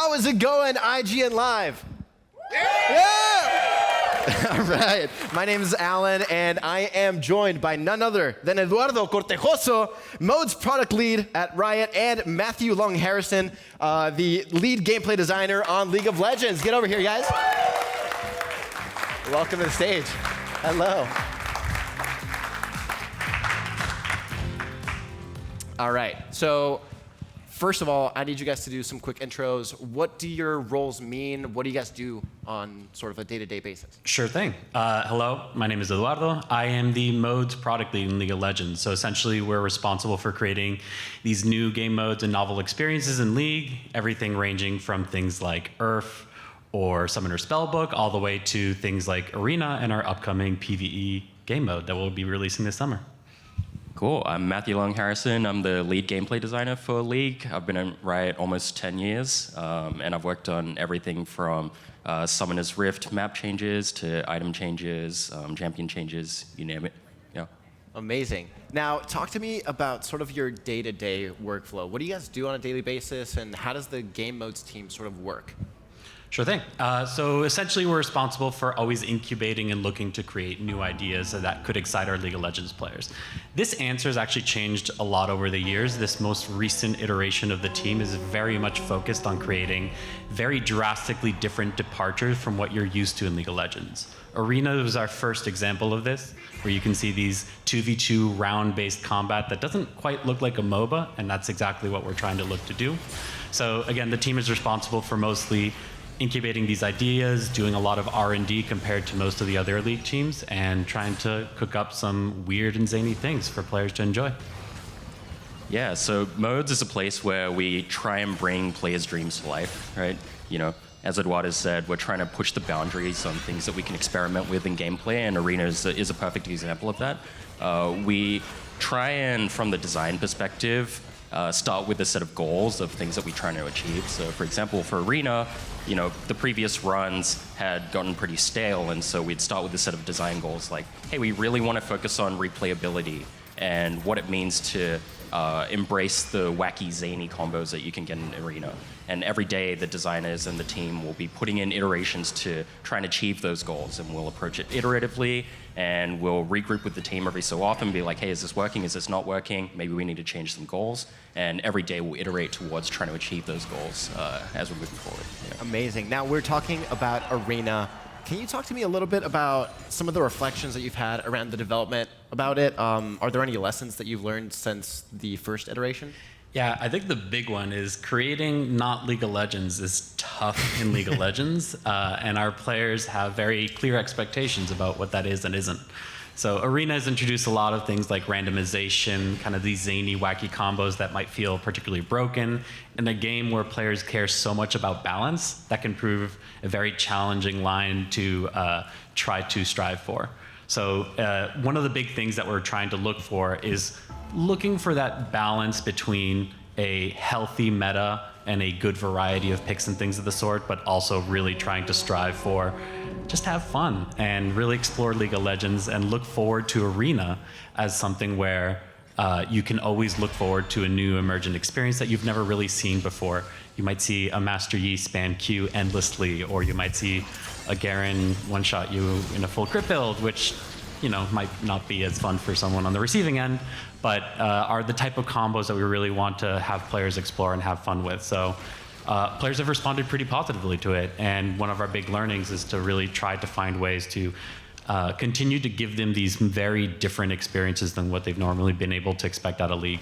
How is it going, IGN Live? Yeah! All right. My name is Alan, and I am joined by none other than Eduardo Cortejoso, Mode's product lead at Riot, and Matthew Leung-Harrison, the lead gameplay designer on League of Legends. Get over here, guys. Welcome to the stage. Hello. All right. So, first of all, I need you guys to do some quick intros. What do your roles mean? What do you guys do on sort of a day-to-day basis? Sure thing. Hello, my name is Eduardo. I am the modes product lead in League of Legends. So essentially, we're responsible for creating these new game modes and novel experiences in League, everything ranging from things like Earth or Summoner Spellbook, all the way to things like Arena and our upcoming PvE game mode that we'll be releasing this summer. Cool. I'm Matthew Leung-Harrison. I'm the lead gameplay designer for League. I've been at Riot almost 10 years, and I've worked on everything from Summoner's Rift map changes to item changes, champion changes, you name it. Yeah. Amazing. Now, talk to me about sort of your day-to-day workflow. What do you guys do on a daily basis, and how does the game modes team sort of work? Sure thing. So essentially, we're responsible for always incubating and looking to create new ideas that could excite our League of Legends players. This answer has actually changed a lot over the years. This most recent iteration of the team is very much focused on creating very drastically different departures from what you're used to in League of Legends. Arena was our first example of this, where you can see these 2v2 round-based combat that doesn't quite look like a MOBA, and that's exactly what we're trying to look to do. So again, the team is responsible for mostly incubating these ideas, doing a lot of R&D compared to most of the other League teams, and trying to cook up some weird and zany things for players to enjoy. Yeah, so Modes is a place where we try and bring players' dreams to life, right? You know, as Eduardo said, we're trying to push the boundaries on things that we can experiment with in gameplay, and Arena is a perfect example of that. We try and, from the design perspective, start with a set of goals of things that we're trying to achieve. So for example, for Arena, you know, the previous runs had gotten pretty stale, and so we'd start with a set of design goals like, hey, we really want to focus on replayability and what it means to embrace the wacky, zany combos that you can get in Arena. And every day, the designers and the team will be putting in iterations to try and achieve those goals, and we'll approach it iteratively, and we'll regroup with the team every so often, be like, hey, is this working? Is this not working? Maybe we need to change some goals. And every day, we'll iterate towards trying to achieve those goals as we're moving forward. Yeah. Amazing. Now, we're talking about Arena. Can you talk to me a little bit about some of the reflections that you've had around the development about it? Are there any lessons that you've learned since the first iteration? Yeah, I think the big one is creating not League of Legends is tough in League of Legends, and our players have very clear expectations about what that is and isn't. So Arena has introduced a lot of things like randomization, kind of these zany, wacky combos that might feel particularly broken. In a game where players care so much about balance, that can prove a very challenging line to try to strive for. So one of the big things that we're trying to look for is looking for that balance between a healthy meta and a good variety of picks and things of the sort, but also really trying to strive for just have fun and really explore League of Legends and look forward to Arena as something where you can always look forward to a new emergent experience that you've never really seen before. You might see a Master Yi spam Q endlessly, or you might see a Garen one-shot you in a full crit build, which might not be as fun for someone on the receiving end, but are the type of combos that we really want to have players explore and have fun with. So players have responded pretty positively to it, and one of our big learnings is to really try to find ways to continue to give them these very different experiences than what they've normally been able to expect out of League.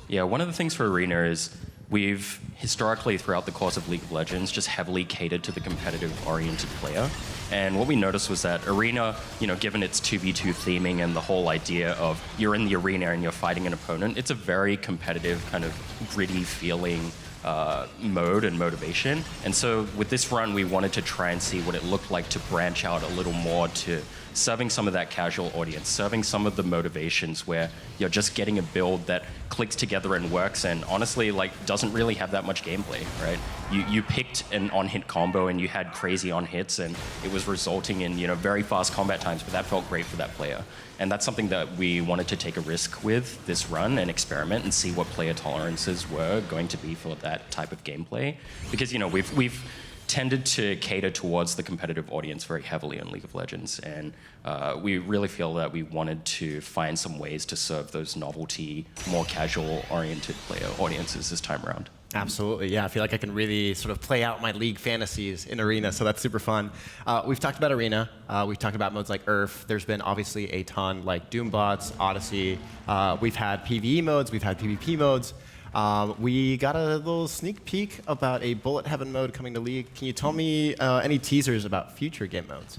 Yeah, one of the things for Arena is we've historically, throughout the course of League of Legends, just heavily catered to the competitive-oriented player. And what we noticed was that Arena, given its 2v2 theming and the whole idea of you're in the arena and you're fighting an opponent, it's a very competitive, kind of gritty feeling mode and motivation. And so with this run, we wanted to try and see what it looked like to branch out a little more to serving some of that casual audience, serving some of the motivations where you're just getting a build that clicks together and works, and honestly, doesn't really have that much gameplay, right? You picked an on-hit combo and you had crazy on-hits, and it was resulting in very fast combat times, but that felt great for that player. And that's something that we wanted to take a risk with this run and experiment and see what player tolerances were going to be for that that type of gameplay, because we've tended to cater towards the competitive audience very heavily in League of Legends, and we really feel that we wanted to find some ways to serve those novelty, more casual-oriented player audiences this time around. Absolutely, yeah. I feel like I can really sort of play out my League fantasies in Arena, so that's super fun. We've talked about Arena. We've talked about modes like Earth. There's been obviously a ton like Doombots, Odyssey. We've had PvE modes. We've had PvP modes. We got a little sneak peek about a Bullet Heaven mode coming to League. Can you tell me any teasers about future game modes?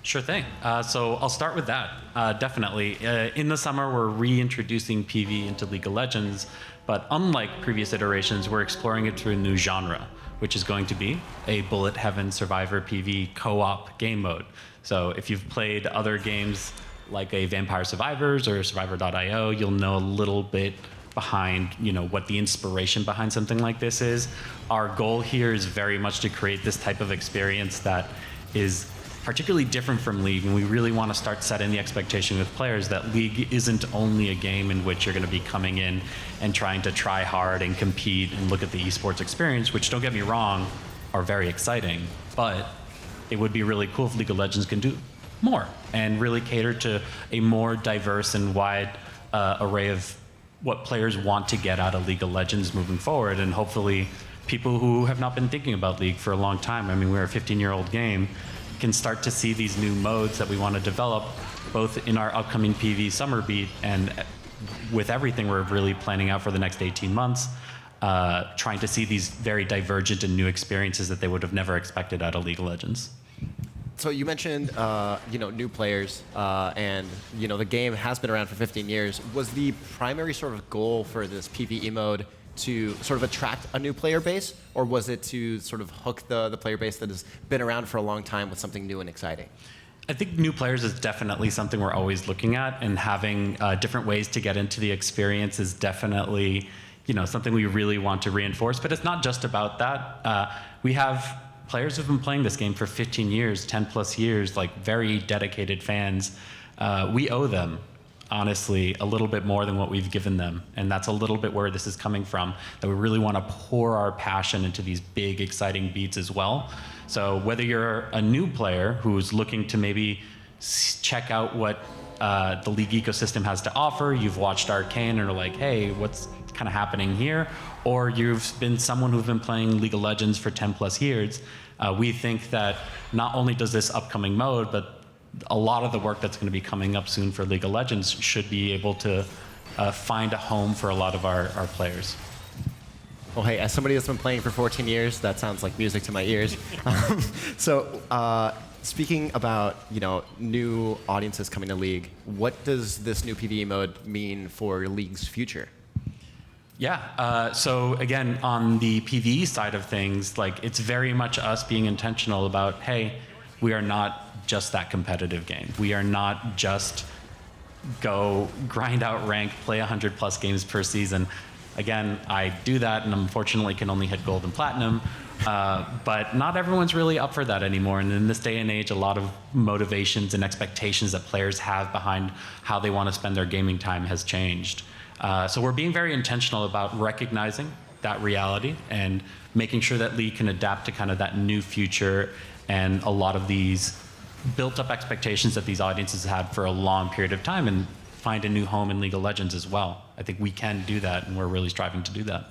Sure thing. So I'll start with that. Definitely. In the summer, we're reintroducing PvE into League of Legends, but unlike previous iterations, we're exploring it through a new genre, which is going to be a Bullet Heaven Survivor PvE co-op game mode. So if you've played other games like a Vampire Survivors or Survivor.io, you'll know a little bit behind what the inspiration behind something like this is. Our goal here is very much to create this type of experience that is particularly different from League, and we really want to start setting the expectation with players that League isn't only a game in which you're going to be coming in and trying to try hard and compete and look at the esports experience, which, don't get me wrong, are very exciting, but it would be really cool if League of Legends can do more and really cater to a more diverse and wide array of what players want to get out of League of Legends moving forward, and hopefully people who have not been thinking about League for a long time, I mean, we're a 15-year-old game, can start to see these new modes that we want to develop, both in our upcoming PvE summer beat and with everything we're really planning out for the next 18 months, trying to see these very divergent and new experiences that they would have never expected out of League of Legends. So you mentioned, new players, and the game has been around for 15 years. Was the primary sort of goal for this PvE mode to sort of attract a new player base, or was it to sort of hook the player base that has been around for a long time with something new and exciting? I think new players is definitely something we're always looking at, and having different ways to get into the experience is definitely something we really want to reinforce. But it's not just about that. We have players who've been playing this game for 15 years, 10 plus years, like very dedicated fans. We owe them, honestly, a little bit more than what we've given them. And that's a little bit where this is coming from, that we really want to pour our passion into these big, exciting beats as well. So whether you're a new player who's looking to maybe check out what the League ecosystem has to offer, you've watched Arcane and are like, hey, what's kind of happening here? Or you've been someone who's been playing League of Legends for 10 plus years, we think that not only does this upcoming mode, but a lot of the work that's going to be coming up soon for League of Legends should be able to find a home for a lot of our players. Well, hey, as somebody that's been playing for 14 years, that sounds like music to my ears. Speaking about new audiences coming to League, what does this new PvE mode mean for League's future? Yeah, so again, on the PvE side of things, it's very much us being intentional about, hey, we are not just that competitive game. We are not just go grind out rank, play 100 plus games per season. Again, I do that and unfortunately can only hit gold and platinum, but not everyone's really up for that anymore. And in this day and age, a lot of motivations and expectations that players have behind how they want to spend their gaming time has changed. So we're being very intentional about recognizing that reality and making sure that League can adapt to kind of that new future and a lot of these built up expectations that these audiences had for a long period of time, and find a new home in League of Legends as well. I think we can do that, and we're really striving to do that.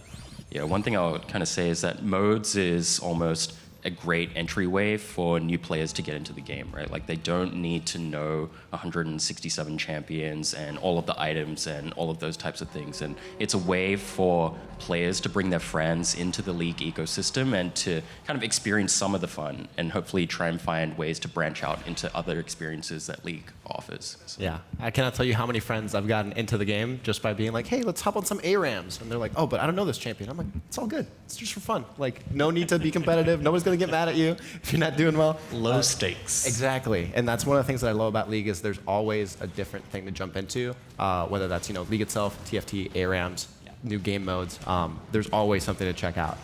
Yeah, one thing I would kind of say is that modes is almost a great entryway for new players to get into the game, right? Like, they don't need to know 167 champions and all of the items and all of those types of things. And it's a way for players to bring their friends into the League ecosystem and to kind of experience some of the fun and hopefully try and find ways to branch out into other experiences that League offers. So. Yeah, I cannot tell you how many friends I've gotten into the game just by being like, hey, let's hop on some ARAMs. And they're like, oh, but I don't know this champion. I'm like, it's all good. It's just for fun. Like, no need to be competitive. Nobody's going to get mad at you if you're not doing well. Low stakes. Exactly. And that's one of the things that I love about League is there's always a different thing to jump into, whether that's, League itself, TFT, ARAMs, new game modes. There's always something to check out.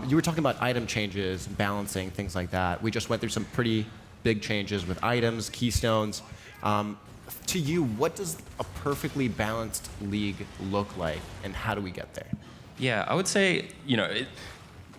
You were talking about item changes, balancing, things like that. We just went through some pretty big changes with items, Keystones. To you, what does a perfectly balanced League look like, and how do we get there? Yeah, I would say,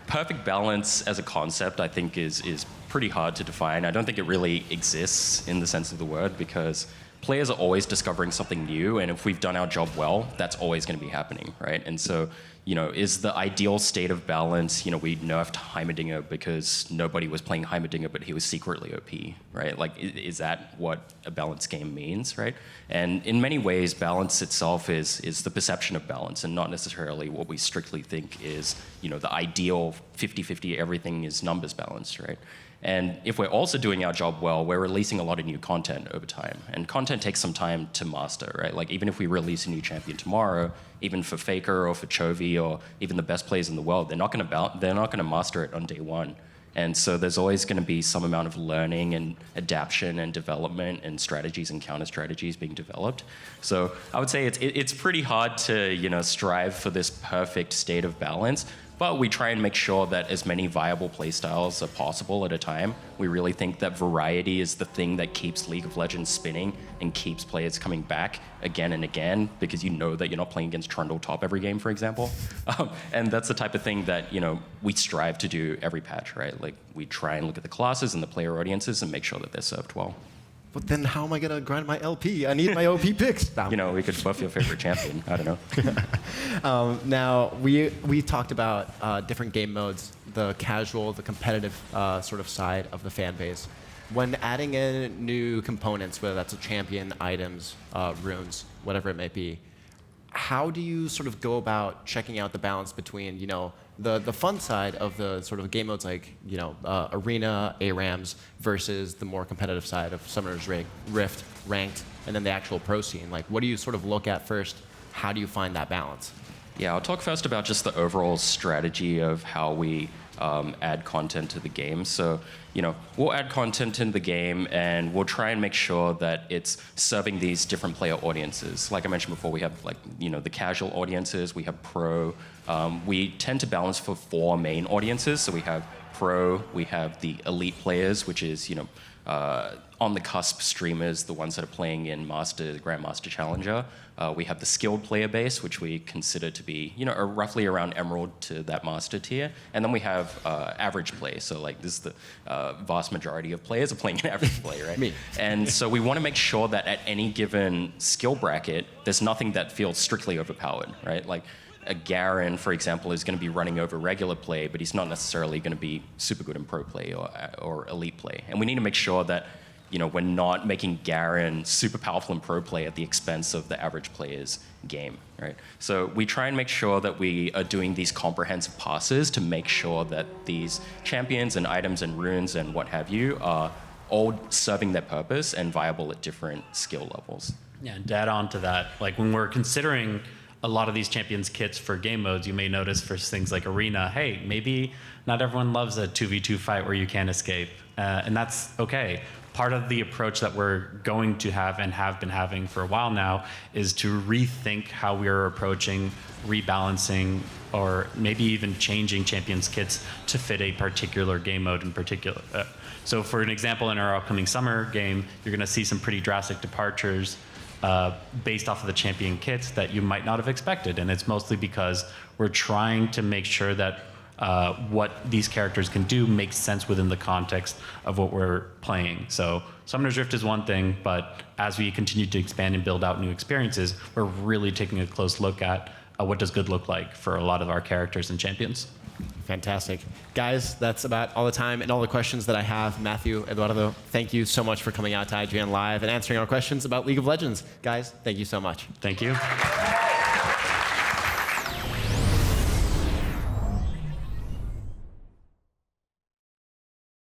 perfect balance as a concept, I think, is pretty hard to define. I don't think it really exists in the sense of the word, because players are always discovering something new, and if we've done our job well, that's always going to be happening, right? And so, is the ideal state of balance, we nerfed Heimerdinger because nobody was playing Heimerdinger, but he was secretly OP, right? Like, is that what a balanced game means, right? And in many ways, balance itself is the perception of balance, and not necessarily what we strictly think is, the ideal 50-50, everything is numbers balanced, right? And if we're also doing our job well, we're releasing a lot of new content over time. And content takes some time to master, right? Like, even if we release a new champion tomorrow, even for Faker or for Chovy or even the best players in the world, they're not going to master it on day one. And so there's always going to be some amount of learning and adaptation and development and strategies and counter strategies being developed. So I would say it's pretty hard to strive for this perfect state of balance. But we try and make sure that as many viable playstyles are possible at a time. We really think that variety is the thing that keeps League of Legends spinning and keeps players coming back again and again, because you know that you're not playing against Trundle top every game, for example. And that's the type of thing that we strive to do every patch, right? Like, we try and look at the classes and the player audiences and make sure that they're served well. But then how am I going to grind my LP? I need my OP picks. We could buff your favorite champion. I don't know. Now, we talked about different game modes, the casual, the competitive sort of side of the fan base. When adding in new components, whether that's a champion, items, runes, whatever it may be, how do you sort of go about checking out the balance between, the fun side of the sort of game modes like, Arena, ARAMs, versus the more competitive side of Summoner's Rift, Ranked, and then the actual pro scene? Like, what do you sort of look at first? How do you find that balance? Yeah, I'll talk first about just the overall strategy of how we add content to the game. So, we'll add content in the game, and we'll try and make sure that it's serving these different player audiences. Like I mentioned before, we have the casual audiences, we have pro. We tend to balance for 4 main audiences. So we have pro, we have the elite players, which is on the cusp streamers, the ones that are playing in Master, Grandmaster Challenger. We have the skilled player base, which we consider to be, roughly around Emerald to that Master tier. And then we have average play. So like this is the vast majority of players are playing an average play, right? Me. And so we want to make sure that at any given skill bracket, there's nothing that feels strictly overpowered, right? Like a Garen, for example, is going to be running over regular play, but he's not necessarily going to be super good in pro play or elite play. And we need to make sure that we're not making Garen super powerful in pro play at the expense of the average player's game, right? So we try and make sure that we are doing these comprehensive passes to make sure that these champions and items and runes and what have you are all serving their purpose and viable at different skill levels. Yeah, and to add on to that, like when we're considering a lot of these champions kits for game modes, you may notice for things like Arena, hey, maybe not everyone loves a 2v2 fight where you can't escape, and that's okay. Part of the approach that we're going to have and have been having for a while now is to rethink how we're approaching rebalancing or maybe even changing champions kits to fit a particular game mode in particular. So for an example, in our upcoming summer game, you're going to see some pretty drastic departures based off of the champion kits that you might not have expected. And it's mostly because we're trying to make sure that what these characters can do makes sense within the context of what we're playing. So Summoner's Rift is one thing, but as we continue to expand and build out new experiences, we're really taking a close look at what does good look like for a lot of our characters and champions. Fantastic. Guys, that's about all the time and all the questions that I have. Matthew, Eduardo, thank you so much for coming out to IGN Live and answering our questions about League of Legends. Guys, thank you so much. Thank you.